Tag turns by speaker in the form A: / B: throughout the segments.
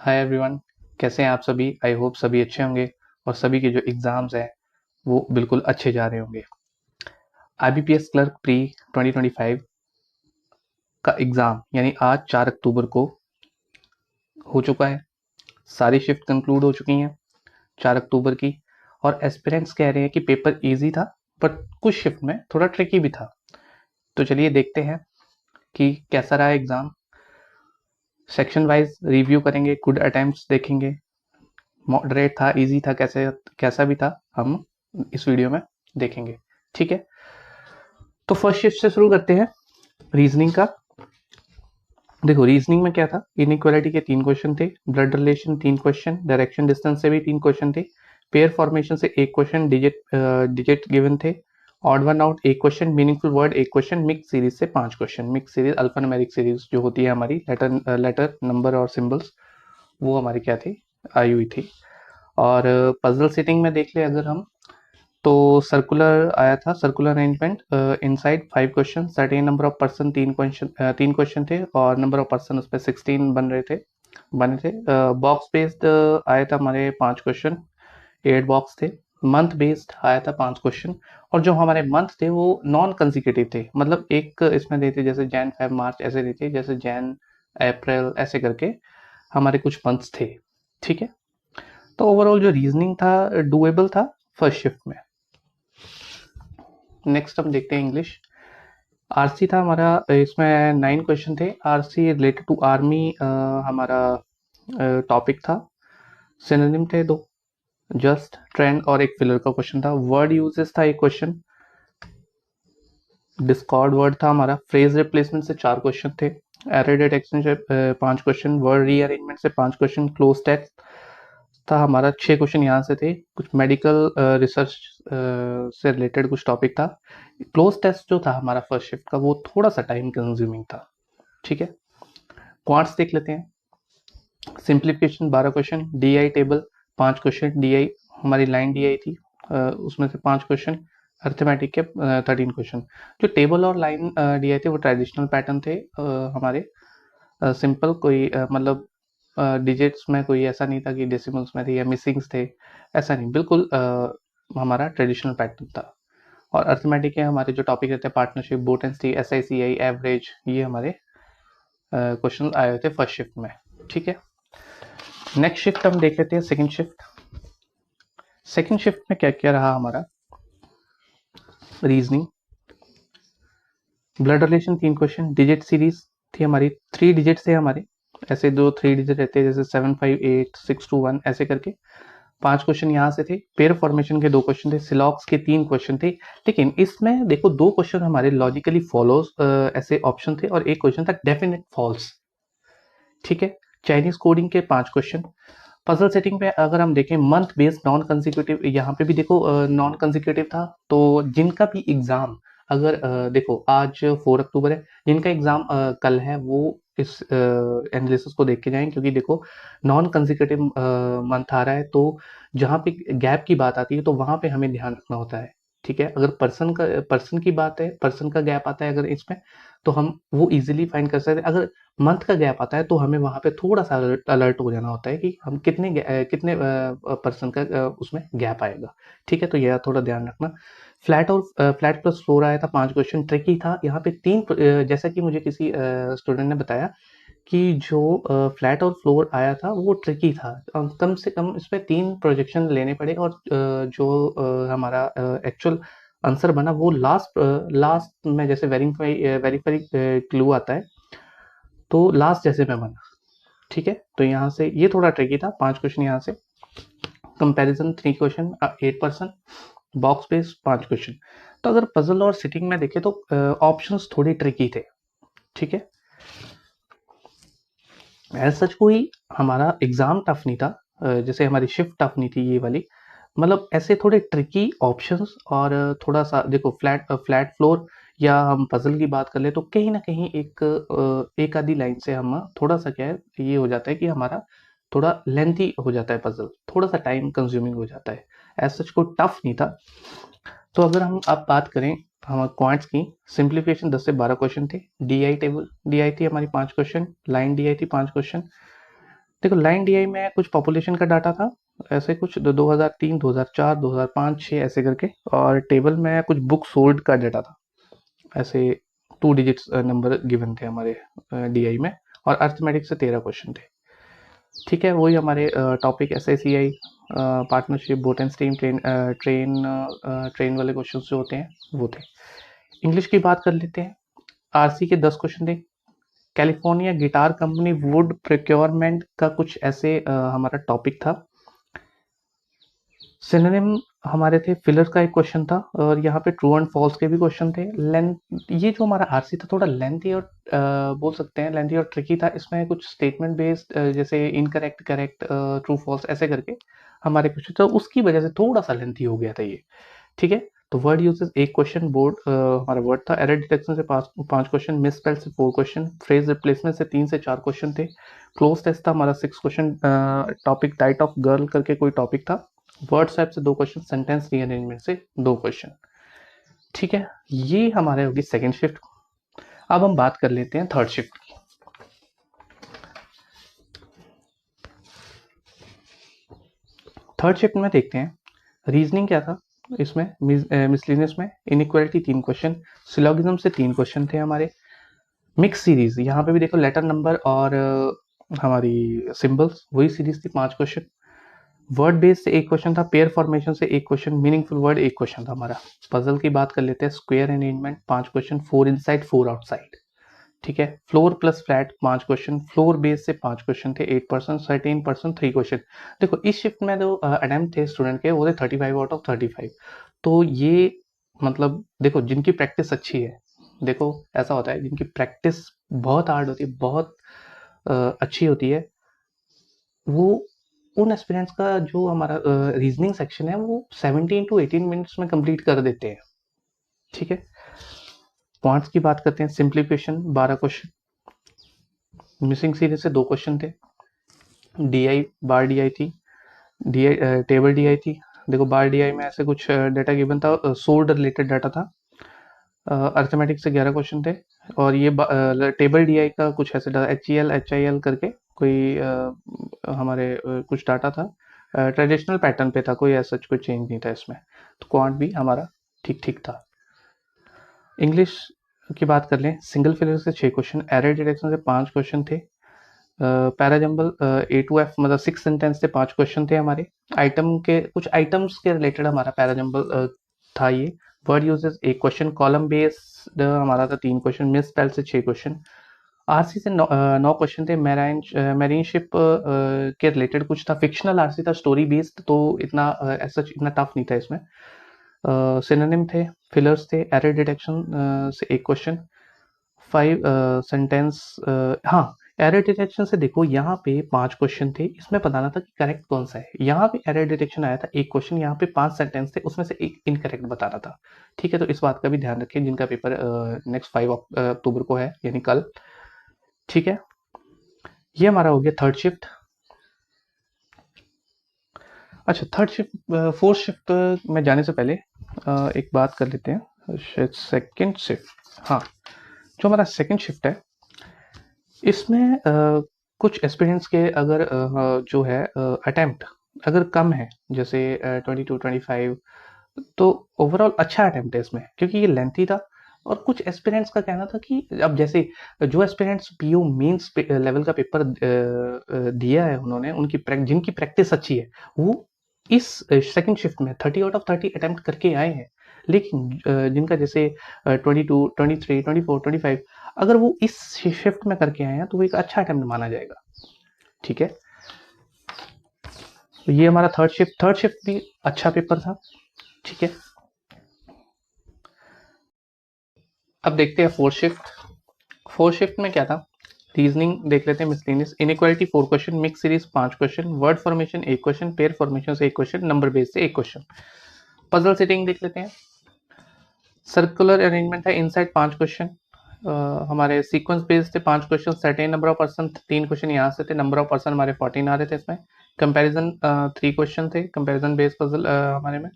A: Hi everyone. कैसे हैं आप सभी? आई होप सभी अच्छे होंगे और सभी के जो एग्ज़ाम्स हैं वो बिल्कुल अच्छे जा रहे होंगे। आईबीपीएस क्लर्क प्री 2025 का एग्ज़ाम यानी आज 4 अक्टूबर को हो चुका है। सारी शिफ्ट कंक्लूड हो चुकी हैं 4 अक्टूबर की। और एस्पिरेंट्स कह रहे हैं कि पेपर इजी था, बट कुछ शिफ्ट में थोड़ा ट्रिकी भी था। तो चलिए देखते हैं कि कैसा रहा एग्ज़ाम। सेक्शन वाइज रिव्यू करेंगे, गुड अटेम्प्ट्स देखेंगे, मॉडरेट था, इजी था, कैसे कैसा भी था, हम इस वीडियो में देखेंगे। ठीक है, तो फर्स्ट शिफ्ट से शुरू करते हैं रीजनिंग का। देखो रीजनिंग में क्या था, इनइक्वालिटी के 3 क्वेश्चन थे, blood relation 3 question, direction distance से भी 3 क्वेश्चन थे, पेयर फॉर्मेशन से 1 क्वेश्चन, डिजिट गिवन थे, odd one out 1 question, meaningful word 1 question, mix series से 5 question. Mix series alphanumeric series जो होती है हमारी, लेटर नंबर और सिंबल्स, वो हमारी क्या थी, आई हुई थी। और पजल सेटिंग में देख ले अगर हम, तो सर्कुलर आया था, circular arrangement inside 5 question, certain number of person 3 question थे, और नंबर ऑफ पर्सन उस पर 16 बने थे। बॉक्स बेस्ड आया था हमारे 5 क्वेश्चन, 8 बॉक्स थे। मंथ बेस्ड आया था 5 क्वेश्चन, और जो हमारे मंथ थे वो नॉन कंसिक्यूटिव थे, मतलब एक इसमें देते जैसे जैन फेब मार्च ऐसे देते, जैसे जैन अप्रैल ऐसे करके हमारे कुछ मंथ्स थे। ठीक है, तो ओवरऑल जो रीजनिंग था डुएबल था फर्स्ट शिफ्ट में। नेक्स्ट हम देखते हैं इंग्लिश। आरसी था हमारा, इसमें 9 क्वेश्चन थे। आरसी रिलेटेड टू आर्मी हमारा टॉपिक था। सिनोनिम थे 2, जस्ट, ट्रेंड और एक फिलर का क्वेश्चन था। वर्ड यूजेस था 1 क्वेश्चन। डिस्कॉर्ड वर्ड था हमारा। फ्रेज रिप्लेसमेंट से 4 क्वेश्चन थे। एरर डिटेक्शन से 5 क्वेश्चन। वर्ड रीअरेंजमेंट से 5 क्वेश्चन। क्लोज टेक्स्ट था हमारा, 6 क्वेश्चन यहाँ से थे। कुछ मेडिकल रिसर्च से रिलेटेड कुछ टॉपिक था। क्लोज टेस्ट जो था हमारा फर्स्ट शिफ्ट का वो थोड़ा सा टाइम कंज्यूमिंग था। ठीक है, क्वांट्स देख लेते हैं। Simplification 12 question, DI table 5 question, DI हमारी लाइन डीआई थी, उसमें से 5 क्वेश्चन। अर्थमेटिक के 13 क्वेश्चन। जो टेबल और लाइन डीआई थे वो ट्रेडिशनल पैटर्न थे हमारे, सिंपल, कोई मतलब डिजिट्स में कोई ऐसा नहीं था कि डेसिमल्स में थे या मिसिंग्स थे, ऐसा नहीं, बिल्कुल हमारा ट्रेडिशनल पैटर्न था। और अर्थमेटिक के हमारे जो टॉपिक रहते हैं, पार्टनरशिप, बोटेंसी, S I C I, average, ये हमारे क्वेश्चन आए थे फर्स्ट शिफ्ट में। ठीक है, नेक्स्ट शिफ्ट हम देख लेते हैं, सेकंड शिफ्ट। सेकंड शिफ्ट में क्या क्या रहा हमारा, reasoning, blood relation 3 question, digit series थी हमारी, 3 डिजिट थे हमारे, ऐसे 3 डिजिट रहते हैं जैसे 758 621 ऐसे करके। 5 क्वेश्चन यहाँ से थे। पेयर फॉर्मेशन के 2 क्वेश्चन थे। सिलॉक्स के 3 क्वेश्चन थे। लेकिन इसमें देखो 2 क्वेश्चन हमारे लॉजिकली फॉलोज ऐसे ऑप्शन थे, और 1 क्वेश्चन था डेफिनेट फॉल्स। ठीक है, चाइनीज कोडिंग के 5 क्वेश्चन। पजल सेटिंग पे अगर हम देखें, मंथ बेस्ड नॉन कंसिक्यूटिव, यहाँ पे भी देखो नॉन कंसिक्यूटिव था। तो जिनका भी एग्जाम, अगर देखो आज 4 अक्टूबर है, जिनका एग्जाम कल है वो इस एनालिसिस को देख के जाएं, क्योंकि देखो नॉन कंसिक्यूटिव मंथ आ रहा है, तो जहाँ पे गैप की बात आती है तो वहां पे हमें ध्यान रखना होता है। ठीक है, अगर पर्सन की बात है, पर्सन का गैप आता है अगर इसमें, तो हम वो इजीली फाइंड कर सकते हैं। अगर मंथ का गैप आता है तो हमें वहां पे थोड़ा सा अलर्ट हो जाना होता है कि हम कितने पर्सन का उसमें गैप आएगा। ठीक है, तो यह थोड़ा ध्यान रखना। फ्लैट प्लस फ्लोर आया था 5 क्वेश्चन, ट्रिकी था यहाँ पे जैसा कि मुझे किसी स्टूडेंट ने बताया कि जो फ्लैट और फ्लोर आया था वो ट्रिकी था। कम से कम इसमें 3 प्रोजेक्शन लेने पड़े, और जो हमारा एक्चुअल आंसर बना वो लास्ट में, जैसे वेरीफाई वेरीफाई क्लू आता है, तो लास्ट जैसे में बना। ठीक है, तो यहाँ से ये थोड़ा ट्रिकी था। 5 क्वेश्चन यहाँ से। Comparison 3 question, 8%। Box base 5 question. तो अगर पजल और सिटिंग में देखें तो ऑप्शंस थोड़े ट्रिकी थे। ठीक है, एज सच कोई हमारा एग्जाम टफ नहीं था, जैसे हमारी शिफ्ट टफ नहीं थी ये वाली, मतलब ऐसे थोड़े ट्रिकी ऑप्शंस। और थोड़ा सा देखो फ्लैट फ्लोर या हम पजल की बात कर ले तो कहीं ना कहीं एक आधी लाइन से हम थोड़ा सा क्या है, ये हो जाता है कि हमारा थोड़ा लेंथी हो जाता है पजल, थोड़ा सा टाइम कंज्यूमिंग हो जाता है। एज सच कोई टफ नहीं था। तो अगर हम अब बात करें हम क्वांट्स की, सिंप्लीफिकेशन 10 से 12 क्वेश्चन थे। डीआई टेबल डीआई थी हमारी 5 क्वेश्चन, लाइन डीआई थी 5 क्वेश्चन। देखो लाइन डीआई में कुछ पॉपुलेशन का डाटा था, ऐसे कुछ 2003 2004 2005 6 ऐसे करके, और टेबल में कुछ बुक सोल्ड का डाटा था, ऐसे 2 डिजिट्स नंबर गिवन थे हमारे डीआई में, और अर्थमेटिक से 13 क्वेश्चन थे। ठीक है, वही हमारे topic SSCI partnership boat and steam train वाले क्वेश्चन जो होते हैं वो थे। इंग्लिश की बात कर लेते हैं। आरसी के 10 क्वेश्चन थे। California guitar company would procurement का कुछ ऐसे हमारा टॉपिक था। सिनोनिम हमारे थे, फिलर का एक क्वेश्चन था, और यहाँ पे ट्रू एंड फॉल्स के भी क्वेश्चन थे। लेंथ, ये जो हमारा आरसी था थोड़ा लेंथी और बोल सकते हैं लेंथी और ट्रिकी था। इसमें कुछ स्टेटमेंट बेस्ड जैसे इनकरेक्ट करेक्ट ट्रू फॉल्स ऐसे करके हमारे क्वेश्चन, तो उसकी वजह से थोड़ा सा लेंथी हो गया था ये। ठीक है, तो वर्ड यूजेस एक क्वेश्चन, बोर्ड हमारा वर्ड था। एरर डिटेक्शन से 5 क्वेश्चन, मिस स्पेल से 4 क्वेश्चन, फ्रेज रिप्लेसमेंट से 3 से 4 क्वेश्चन थे। क्लोज टेस्ट था हमारा 6 question. Topic tight of girl करके कोई टॉपिक था। वर्ड स्वैप से 2 क्वेश्चन, सेंटेंस रीअरेंजमेंट से 2 क्वेश्चन। ठीक है, ये हमारे होगी सेकेंड शिफ्ट। अब हम बात कर लेते हैं थर्ड शिफ्ट की। थर्ड शिफ्ट में देखते हैं रीजनिंग क्या था इसमें, मिसलिनियस में इनइक्वालिटी 3 क्वेश्चन, सिलोगिज्म से 3 क्वेश्चन थे हमारे। मिक्स सीरीज, यहाँ पे भी देखो लेटर नंबर और हमारी सिंबल्स वही सीरीज थी, 5 क्वेश्चन। वर्ड बेस से 1 क्वेश्चन था, पेयर फॉर्मेशन से 1 क्वेश्चन, मीनिंगफुल वर्ड 1 क्वेश्चन था हमारा। पजल की बात कर लेते हैं, square arrangement 5 question, 4 inside 4 outside. ठीक है, floor plus flat 5 question, floor base से 5 क्वेश्चन थे, 8%, 13%, 3 क्वेश्चन। देखो इस शिफ्ट में जो अटेम्प्ट थे स्टूडेंट के वो थे 35 आउट ऑफ 35। तो ये मतलब देखो जिनकी प्रैक्टिस अच्छी है, देखो ऐसा होता है जिनकी प्रैक्टिस बहुत हार्ड होती है, बहुत अच्छी होती है, वो उन एस्पिरेंट्स का जो हमारा रीजनिंग सेक्शन है वो 17 टू 18 मिनट्स में कंप्लीट कर देते हैं। ठीक है, पॉइंट्स की बात करते हैं। सिंप्लीफिकेशन 12 क्वेश्चन, मिसिंग सीरीज से 2 क्वेश्चन थे। डीआई बार डीआई थी, डीआई टेबल डीआई थी। देखो बार डीआई में ऐसे कुछ डाटा गिवन था, सोल्ड रिलेटेड डाटा था। अर्थमेटिक से 11 क्वेश्चन थे, और ये टेबल डीआई का कुछ ऐसे डाटा HEL करके कोई हमारे कुछ डाटा था। ट्रेडिशनल पैटर्न पे था, कोई ऐसा कुछ चेंज नहीं था इसमें। तो क्वांट भी हमारा ठीक ठीक था। इंग्लिश की बात कर लें, सिंगल फिलर से 6 क्वेश्चन, एरर डिटेक्शन से 5 क्वेश्चन थे। पैराजंबल A to F मतलब 6 सेंटेंस थे, 5 क्वेश्चन थे हमारे। आइटम के कुछ आइटम्स के रिलेटेड हमारा पैराजंबल था ये। Word uses 1 question, column based हमारा था 3 क्वेश्चन, मिस स्पेल से 6 क्वेश्चन। आरसी से 9 क्वेश्चन थे। मैरीन शिप के रिलेटेड कुछ था, फिक्शनल आरसी था, स्टोरी बेस्ड, तो इतना ऐसा इतना टफ नहीं था इसमें। सिनोनिम थे, फिलर्स थे, एरर डिटेक्शन से 1 क्वेश्चन, 5 सेंटेंस। हाँ, एरर डिटेक्शन से देखो यहाँ पे 5 क्वेश्चन थे, इसमें बताना था कि करेक्ट कौन सा है। यहाँ पे एरर डिटेक्शन आया था 1 क्वेश्चन, यहाँ पे 5 सेंटेंस थे, उसमें से एक इनकरेक्ट बताना था। ठीक है, तो इस बात का भी ध्यान रखें जिनका पेपर नेक्स्ट 5 अक्टूबर को है, यानी कल। ठीक है, ये हमारा हो गया थर्ड शिफ्ट। अच्छा, थर्ड शिफ्ट फोर्थ शिफ्ट में जाने से पहले एक बात कर लेते हैं, सेकेंड शिफ्ट। हाँ, जो हमारा सेकेंड शिफ्ट है इसमें कुछ एस्पिरेंट्स के अगर जो है अटेम्प्ट अगर कम है, जैसे 22 25, तो ओवरऑल अच्छा अटेम्प्ट है इसमें, क्योंकि ये लेंथी था। और कुछ एस्पिरेंट्स का कहना था कि अब जैसे जो एस्पिरेंट्स पीओ मेंस लेवल का पेपर दिया है उन्होंने, उनकी जिनकी प्रैक्टिस अच्छी है, वो इस सेकंड शिफ्ट में 30 आउट ऑफ 30 अटेम्प्ट करके आए हैं। लेकिन जिनका जैसे 22 23 24 25, अगर वो इस शिफ्ट में करके आए हैं तो वो एक अच्छा अटेम्प्ट माना जाएगा। ठीक है, तो ये हमारा थर्ड शिफ्ट भी अच्छा पेपर था। ठीक है, अब देखते हैं फोर्थ शिफ्ट। फोर्थ शिफ्ट में क्या था, रीजनिंग देख लेते हैं। Miscellaneous inequality 4 question, mix series 5 question, word formation 1 question, pair formation से 1 क्वेश्चन, नंबर बेस से 1 क्वेश्चन। पजल सेटिंग देख लेते हैं। सर्कुलर अरेंजमेंट है, इनसाइड 5 क्वेश्चन, हमारे सीक्वेंस बेस्ड थे 5 question, certain number of person 3 question यहाँ से थे, नंबर ऑफ पर्सन हमारे 14 आ रहे थे इसमें। कंपैरिजन 3 क्वेश्चन थे, कंपैरिजन बेस्ड पजल हमारे में।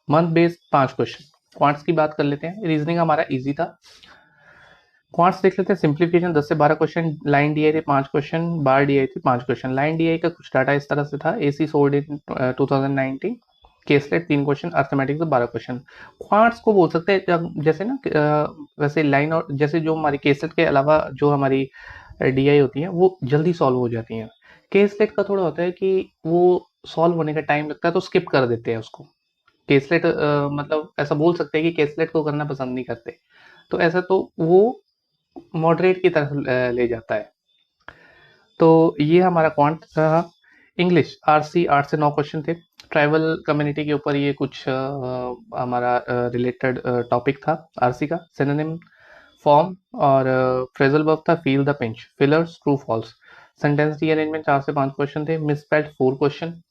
A: Month based 5 question. क्वांट्स की बात कर लेते हैं। रीजनिंग हमारा इजी था। क्वांट्स देख लेते हैं। सिंप्लीफिकेशन 10 से 12 क्वेश्चन, लाइन डी आई थे 5 क्वेश्चन, बार डी आई थी 5 क्वेश्चन। लाइन डी आई का कुछ डाटा इस तरह से था, AC sold in 2019, caselet 3 question, arithmetic से 12 क्वेश्चन। क्वांट्स को बोल सकते हैं जैसे ना वैसे लाइन और जैसे जो हमारी केसलेट के अलावा जो हमारी डी आई होती है वो जल्दी सॉल्व हो जाती हैं। केसलेट का थोड़ा होता है कि वो सॉल्व होने का टाइम लगता है तो स्किप कर देते हैं उसको। केसलेट मतलब ऐसा बोल सकते हैं कि केसलेट को करना पसंद नहीं करते, तो ऐसा तो वो मॉडरेट की तरफ ले जाता है। तो ये हमारा क्वांट रहा। इंग्लिश आरसी 8 से 9 क्वेश्चन थे। ट्राइबल कम्युनिटी के ऊपर ये कुछ हमारा रिलेटेड टॉपिक था आरसी का। सिनोनिम फॉर्म और फ्रेजल वर्ब था feel the pinch, fillers true false. Sentence rearrangement 4 से 5 क्वेश्चन थे। Misspelled 4 question.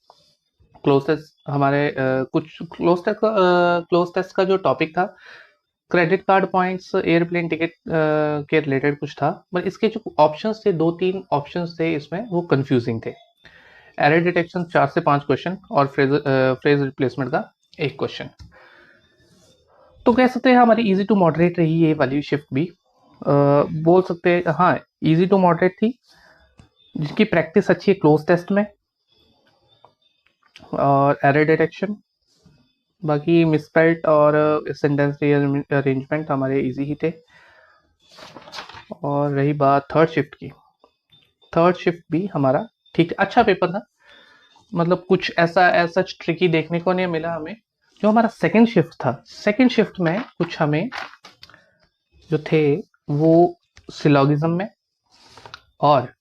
A: क्लोज टेस्ट हमारे कुछ क्लोज टेस्ट का जो टॉपिक था credit card points airplane ticket के रिलेटेड कुछ था, पर इसके जो ऑप्शंस थे 2-3 ऑप्शंस थे इसमें वो कंफ्यूजिंग थे। एरर डिटेक्शन 4 से 5 क्वेश्चन और फ्रेज रिप्लेसमेंट का 1 क्वेश्चन। तो कह सकते हैं हमारी इजी टू मॉडरेट रही ये वाली शिफ्ट भी। बोल सकते हैं हाँ इजी टू मॉडरेट थी, जिसकी प्रैक्टिस अच्छी है क्लोज टेस्ट में और एरर डिटेक्शन। बाकी मिसस्पेल्ड और सेंटेंस अरेंजमेंट हमारे इजी ही थे। और रही बात थर्ड शिफ्ट की, थर्ड शिफ्ट भी हमारा ठीक अच्छा पेपर था, मतलब कुछ ऐसा ट्रिकी देखने को नहीं मिला हमें। जो हमारा सेकंड शिफ्ट था, सेकंड शिफ्ट में कुछ हमें जो थे वो सिलोगिज्म में और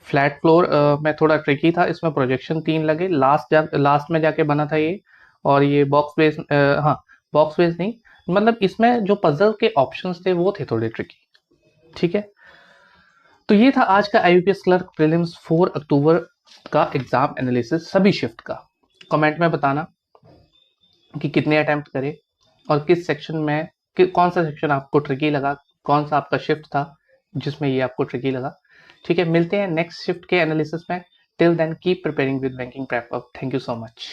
A: फ्लैट फ्लोर में थोड़ा ट्रिकी था। इसमें प्रोजेक्शन 3 लगे, लास्ट में जाके बना था ये। और ये बॉक्स बेस हाँ बॉक्स बेस नहीं, मतलब इसमें जो पजल के ऑप्शंस थे वो थे थोड़े ट्रिकी। ठीक है, तो ये था आज का आईयूपीएस क्लर्क प्रीलिम्स 4 अक्टूबर का एग्जाम एनालिसिस सभी शिफ्ट का। कमेंट में बताना कि कितने अटेम्प्ट करे और किस सेक्शन में कौन सा सेक्शन आपको ट्रिकी लगा, कौन सा आपका शिफ्ट था जिसमें ये आपको ट्रिकी लगा। ठीक है, मिलते हैं नेक्स्ट शिफ्ट के एनालिसिस में। Till then keep preparing with banking prep up. Thank you so much.